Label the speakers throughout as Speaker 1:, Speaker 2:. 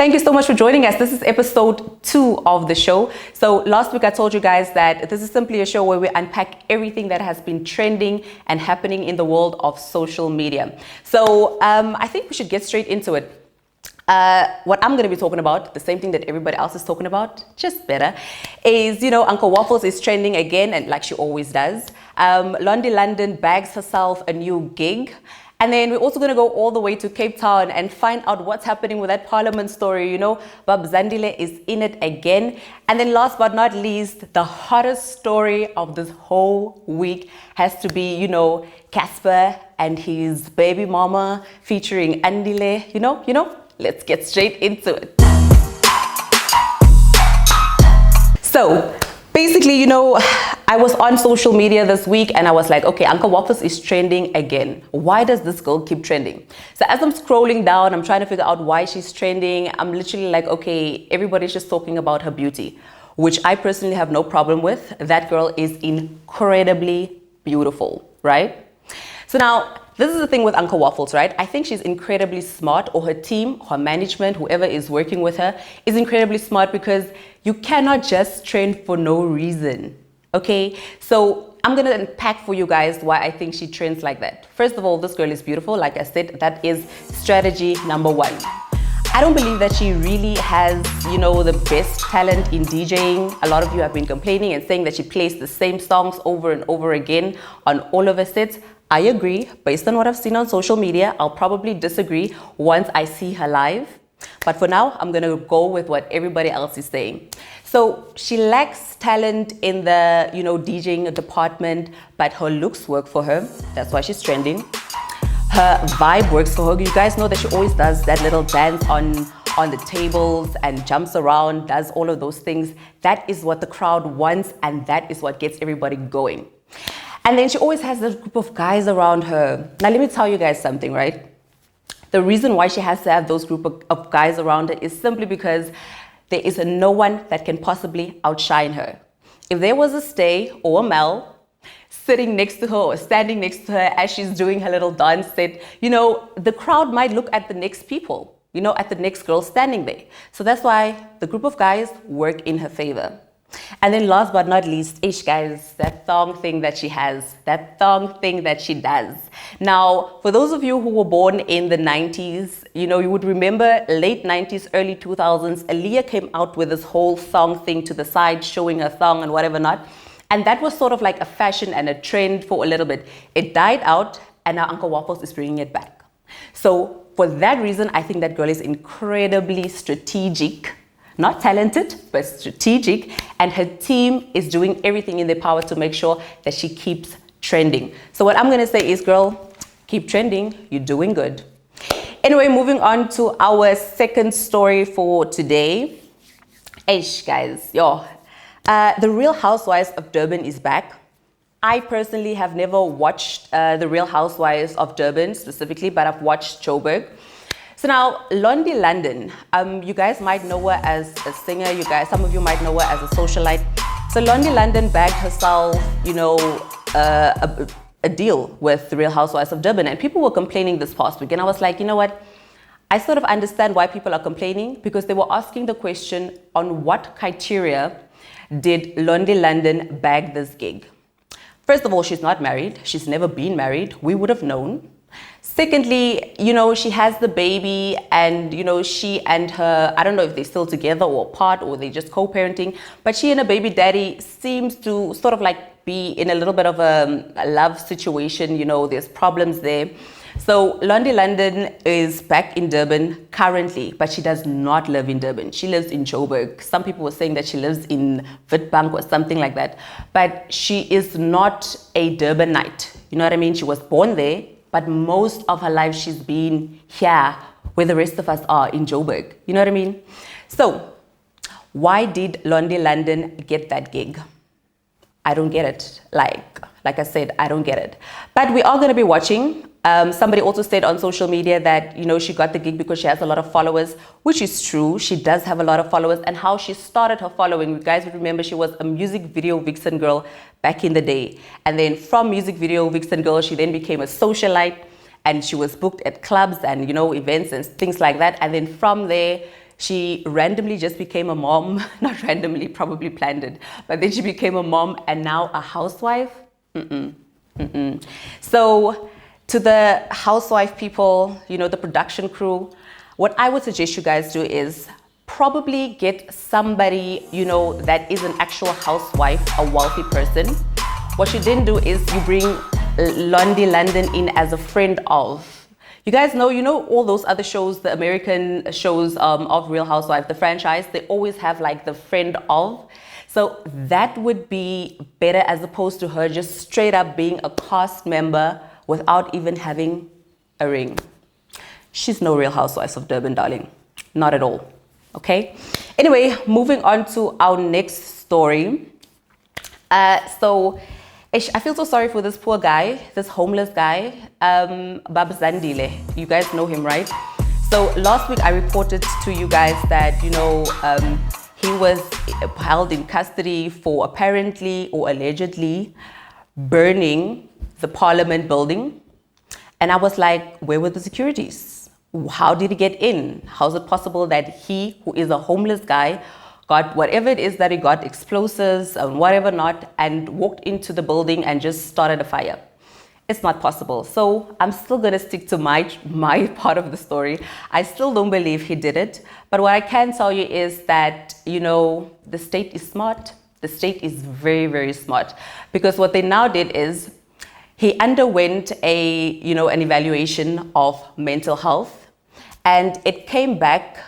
Speaker 1: Thank you so much for joining us. This is episode 2 of the show. So last week I told you guys that this is simply a show where we unpack everything that has been trending and happening in the world of social media. So I think we should get straight into it. What I'm going to be talking about, the same thing that everybody else is talking about, just better, is, Uncle Waffles is trending again, and like she always does. Londi London bags herself a new gig. And then we're also going to go all the way to Cape Town and find out what's happening with that Parliament story. Bab Zandile is in it again. And then last but not least, the hottest story of this whole week has to be, Casper and his baby mama featuring Andile. Let's get straight into it. So basically, I was on social media this week and I was like, okay, Uncle Waffles is trending again. Why does this girl keep trending? So as I'm scrolling down, I'm trying to figure out why she's trending. I'm literally like, okay, everybody's just talking about her beauty, which I personally have no problem with. That girl is incredibly beautiful, right? So now, this is the thing with Uncle Waffles, right? I think she's incredibly smart, or her team, her management, whoever is working with her is incredibly smart, because you cannot just trend for no reason, okay? So I'm gonna unpack for you guys why I think she trends like that. First of all, this girl is beautiful. Like I said, that is strategy number 1. I don't believe that she really has, the best talent in DJing. A lot of you have been complaining and saying that she plays the same songs over and over again on all of her sets. I agree. Based on what I've seen on social media, I'll probably disagree once I see her live. But for now, I'm going to go with what everybody else is saying. So she lacks talent in the, DJing department, but her looks work for her. That's why she's trending. Her vibe works for her. You guys know that she always does that little dance on the tables and jumps around, does all of those things. That is what the crowd wants, and that is what gets everybody going. And then she always has this group of guys around her. Now, let me tell you guys something, right? The reason why she has to have those group of guys around her is simply because there is no one that can possibly outshine her. If there was a Stay or a Mel sitting next to her or standing next to her as she's doing her little dance set, the crowd might look at the next people, at the next girl standing there. So that's why the group of guys work in her favor. And then last but not least, guys, that thong thing that she has, that thong thing that she does. Now, for those of you who were born in the 90s, you would remember late 90s, early 2000s, Aaliyah came out with this whole thong thing to the side, showing her thong and whatever not. And that was sort of like a fashion and a trend for a little bit. It died out, and now Uncle Waffles is bringing it back. So for that reason, I think that girl is incredibly strategic. Not talented, but strategic, and her team is doing everything in their power to make sure that she keeps trending. So what I'm going to say is, girl, keep trending. You're doing good. Anyway, moving on to our second story for today. Guys, the Real Housewives of Durban is back. I personally have never watched the Real Housewives of Durban specifically, but I've watched Joburg. So now, Londi London, you guys might know her as a singer. Some of you might know her as a socialite. So Londi London bagged herself, a deal with the Real Housewives of Durban. And people were complaining this past week. And I was like, you know what? I sort of understand why people are complaining, because they were asking the question, on what criteria did Londi London bag this gig? First of all, she's not married. She's never been married. We would have known. Secondly, she has the baby, and, she and her, I don't know if they're still together or apart, or they're just co-parenting, but she and her baby daddy seems to sort of like be in a little bit of a love situation. There's problems there. So Londi London is back in Durban currently, but she does not live in Durban. She lives in Joburg. Some people were saying that she lives in Witbank or something like that, but she is not a Durbanite. You know what I mean? She was born there, but most of her life she's been here where the rest of us are, in Joburg. You know what I mean? So why did Londi London get that gig? I don't get it. Like I said, I don't get it. But we are going to be watching. Somebody also said on social media that, she got the gig because she has a lot of followers, which is true. She does have a lot of followers. And how she started her following, you guys would remember she was a music video vixen girl back in the day. And then from music video vixen girl, she then became a socialite, and she was booked at clubs and, events and things like that. And then from there, she randomly just became a mom. Not randomly, probably planned it, but then she became a mom and now a housewife. So to the housewife people, you know, the production crew, what I would suggest you guys do is probably get somebody, you know, that is an actual housewife, a wealthy person. What you didn't do is you bring Londi London in as a friend of. You guys know, you know, all those other shows, the American shows of Real Housewives, the franchise, they always have like the friend of. So that would be better as opposed to her just straight up being a cast member without even having a ring. She's no Real Housewives of Durban, darling. Not at all. Okay? Anyway, moving on to our next story. I feel so sorry for this poor guy, this homeless guy, Babzandile. You guys know him, right? So last week I reported to you guys that, you know, he was held in custody for apparently or allegedly burning the Parliament building. And I was like, where were the securities? How did he get in? How is it possible that he, who is a homeless guy, got whatever it is that he got, explosives and whatever not, and walked into the building and just started a fire? It's not possible. So I'm still going to stick to my part of the story. I still don't believe he did it. But what I can tell you is that, you know, the state is smart. The state is very, very smart. Because what they now did is he underwent an evaluation of mental health. And it came back,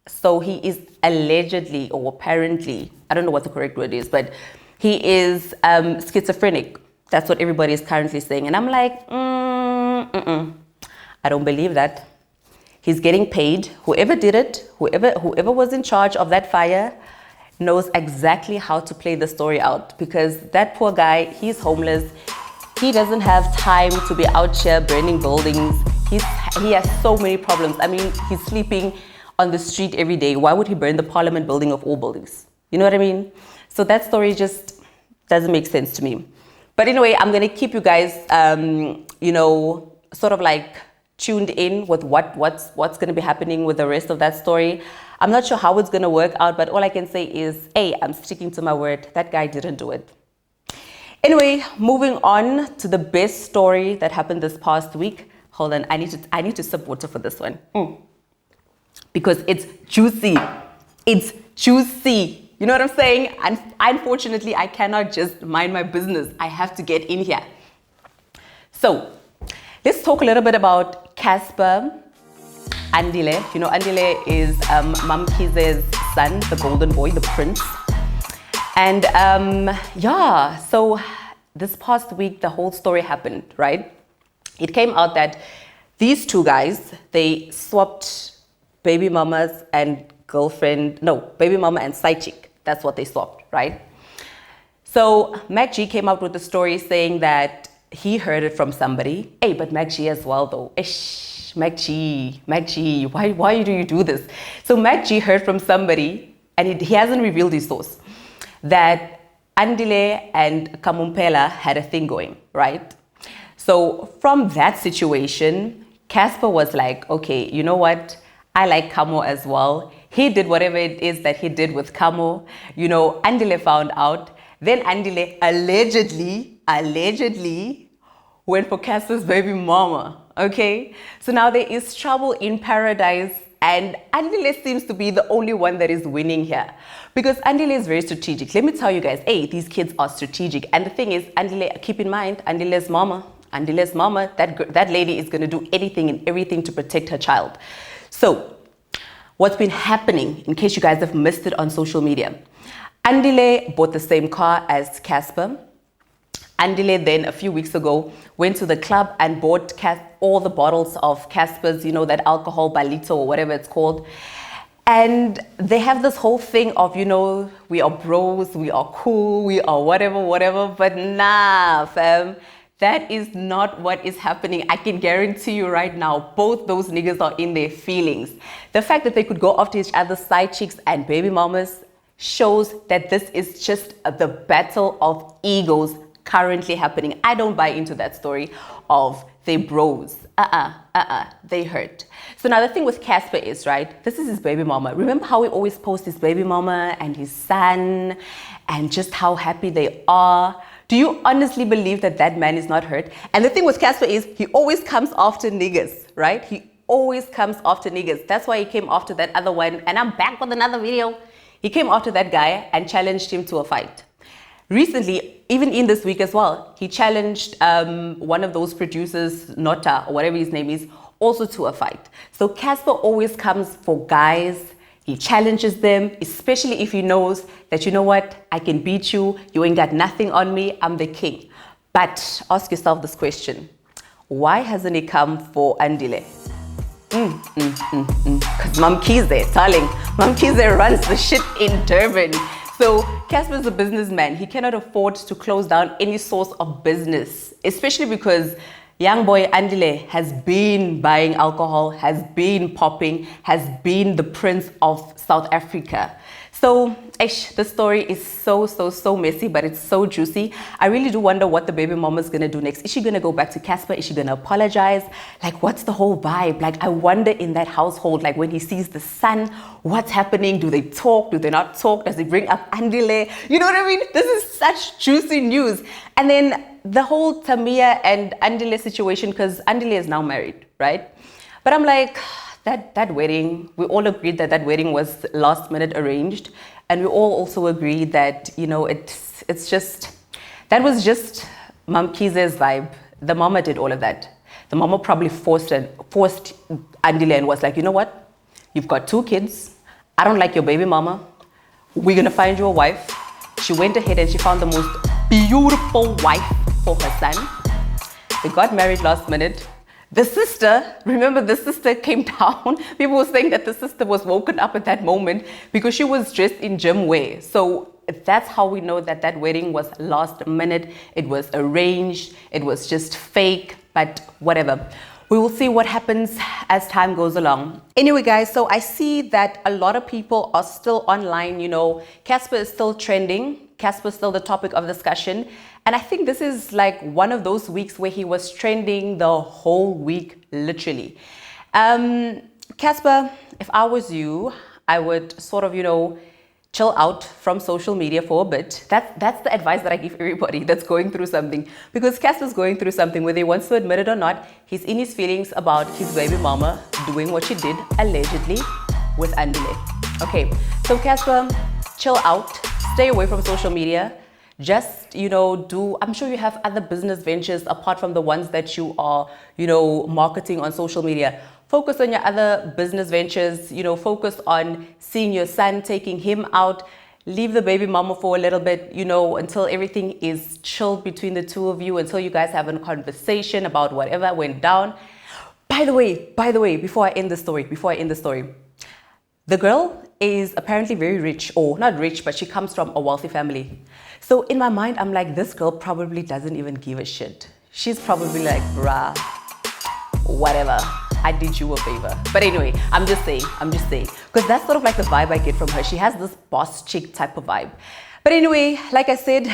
Speaker 1: so he is allegedly or apparently, I don't know what the correct word is, but he is schizophrenic. That's what everybody is currently saying. And I'm like, I don't believe that. He's getting paid. Whoever did it, whoever was in charge of that fire knows exactly how to play the story out, because that poor guy, he's homeless. He doesn't have time to be out here burning buildings. He has so many problems. I mean, he's sleeping on the street every day. Why would he burn the Parliament building of all buildings? You know what I mean? So that story just doesn't make sense to me. But anyway, I'm going to keep you guys, sort of like tuned in with what's going to be happening with the rest of that story. I'm not sure how it's going to work out, but all I can say is, hey, I'm sticking to my word. That guy didn't do it. Anyway, moving on to the best story that happened this past week. Hold on, I need to sip water for this one. Because it's juicy. It's juicy. You know what I'm saying? And unfortunately, I cannot just mind my business. I have to get in here. So let's talk a little bit about Casper Andile. You know, Andile is Mamkize's son, the golden boy, the prince. And so this past week, the whole story happened, right? It came out that these two guys, they swapped baby mamas and baby mama and side chick. That's what they swapped, right? So Mac G came up with the story saying that he heard it from somebody. Hey, but Mac G as well though. Mac G, why do you do this? So Mac G heard from somebody, and he hasn't revealed his source, that Andile and Kamumpela had a thing going, right? So from that situation, Casper was like, okay, you know what? I like Kamo as well. He did whatever it is that he did with Kamo. You know, Andile found out. Then Andile allegedly went for Casper's baby mama. Okay? So now there is trouble in paradise, and Andile seems to be the only one that is winning here. Because Andile is very strategic. Let me tell you guys, hey, these kids are strategic. And the thing is, Andile, keep in mind, Andile's mama, that lady is going to do anything and everything to protect her child. So what's been happening, in case you guys have missed it on social media, Andile bought the same car as Casper. Andile then a few weeks ago went to the club and bought all the bottles of Casper's, you know, that alcohol, Balito or whatever it's called. And they have this whole thing of, you know, we are bros, we are cool, we are whatever. But nah, fam. That is not what is happening. I can guarantee you right now, both those niggas are in their feelings. The fact that they could go after each other's side chicks and baby mamas shows that this is just the battle of egos currently happening. I don't buy into that story. of their bros. They hurt. So now the thing with Casper is, right, this is his baby mama. Remember how he always posts his baby mama and his son and just how happy they are? Do you honestly believe that that man is not hurt? And the thing with Casper is he always comes after niggas, right? He always comes after niggas. That's why he came after that other one. And I'm back with another video. He came after that guy and challenged him to a fight. Recently, even in this week as well, he challenged one of those producers, Nota, or whatever his name is, also to a fight. So Casper always comes for guys. He challenges them, especially if he knows that, you know what, I can beat you. You ain't got nothing on me. I'm the king. But ask yourself this question. Why hasn't he come for Andile? Because Mom Kize, darling, Mom Kize runs the shit in Durban. So Casper's a businessman. He cannot afford to close down any source of business, especially because young boy Andile has been buying alcohol, has been popping, has been the prince of South Africa. So, the story is so messy, but it's so juicy. I really do wonder what the baby mama's gonna do next. Is she gonna go back to Casper? Is she gonna apologize? Like, what's the whole vibe? Like, I wonder in that household, like when he sees the son, what's happening? Do they talk? Do they not talk? Does he bring up Andile? You know what I mean? This is such juicy news. And then the whole Tamia and Andile situation, because Andile is now married, right? But I'm like, that wedding, we all agreed that wedding was last minute arranged. And we all also agreed that, you know, it's just, that was just Mom Kize's vibe. The mama did all of that. The mama probably forced Andile and was like, you know what? You've got 2 kids. I don't like your baby mama. We're gonna find you a wife. She went ahead and she found the most beautiful wife for her son. They got married last minute. The sister, remember the sister came down. People were saying that the sister was woken up at that moment because she was dressed in gym wear. So that's how we know that that wedding was last minute. It was arranged. It was just fake, but whatever. We will see what happens as time goes along. Anyway, guys, so I see that a lot of people are still online. You know, Casper is still trending. Casper is still the topic of discussion. And I think this is like one of those weeks where he was trending the whole week, literally. Casper, if I was you, I would sort of, you know, chill out from social media for a bit. That's the advice that I give everybody that's going through something. Because Casper's going through something, whether he wants to admit it or not. He's in his feelings about his baby mama doing what she did, allegedly, with Andile. Okay, so Casper, chill out. Stay away from social media. Just, you know, I'm sure you have other business ventures apart from the ones that you are, you know, marketing on social media. Focus on your other business ventures, you know, focus on seeing your son, taking him out. Leave the baby mama for a little bit, you know, until everything is chilled between the two of you, until you guys have a conversation about whatever went down. By the way, before I end the story, the girl is apparently very rich, or not rich, but she comes from a wealthy family. So in my mind, I'm like, this girl probably doesn't even give a shit. She's probably like, bruh, whatever. I did you a favor. But anyway, I'm just saying. Because that's sort of like the vibe I get from her. She has this boss chick type of vibe. But anyway, like I said,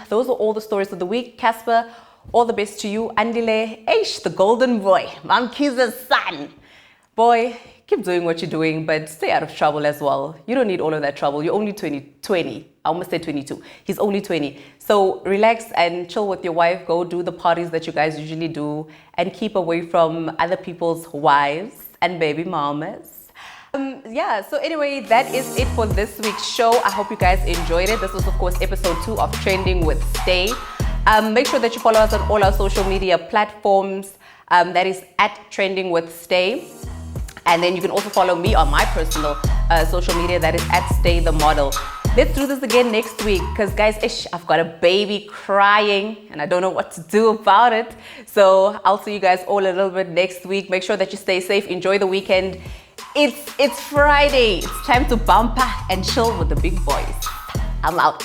Speaker 1: those are all the stories of the week. Casper, all the best to you. Andile, the golden boy, Mom Kize's son. Boy, keep doing what you're doing, but stay out of trouble as well. You don't need all of that trouble. You're only 20. I almost said 22. He's only 20. So relax and chill with your wife. Go do the parties that you guys usually do and keep away from other people's wives and baby mamas. Yeah, so anyway, that is it for this week's show. I hope you guys enjoyed it. This was, of course, episode 2 of Trending with Stay. Make sure that you follow us on all our social media platforms. That is at Trending with Stay. And then you can also follow me on my personal social media. That is at Stay the Model. Let's do this again next week. Because guys, I've got a baby crying and I don't know what to do about it. So I'll see you guys all a little bit next week. Make sure that you stay safe. Enjoy the weekend. It's Friday. It's time to bumper and chill with the big boys. I'm out.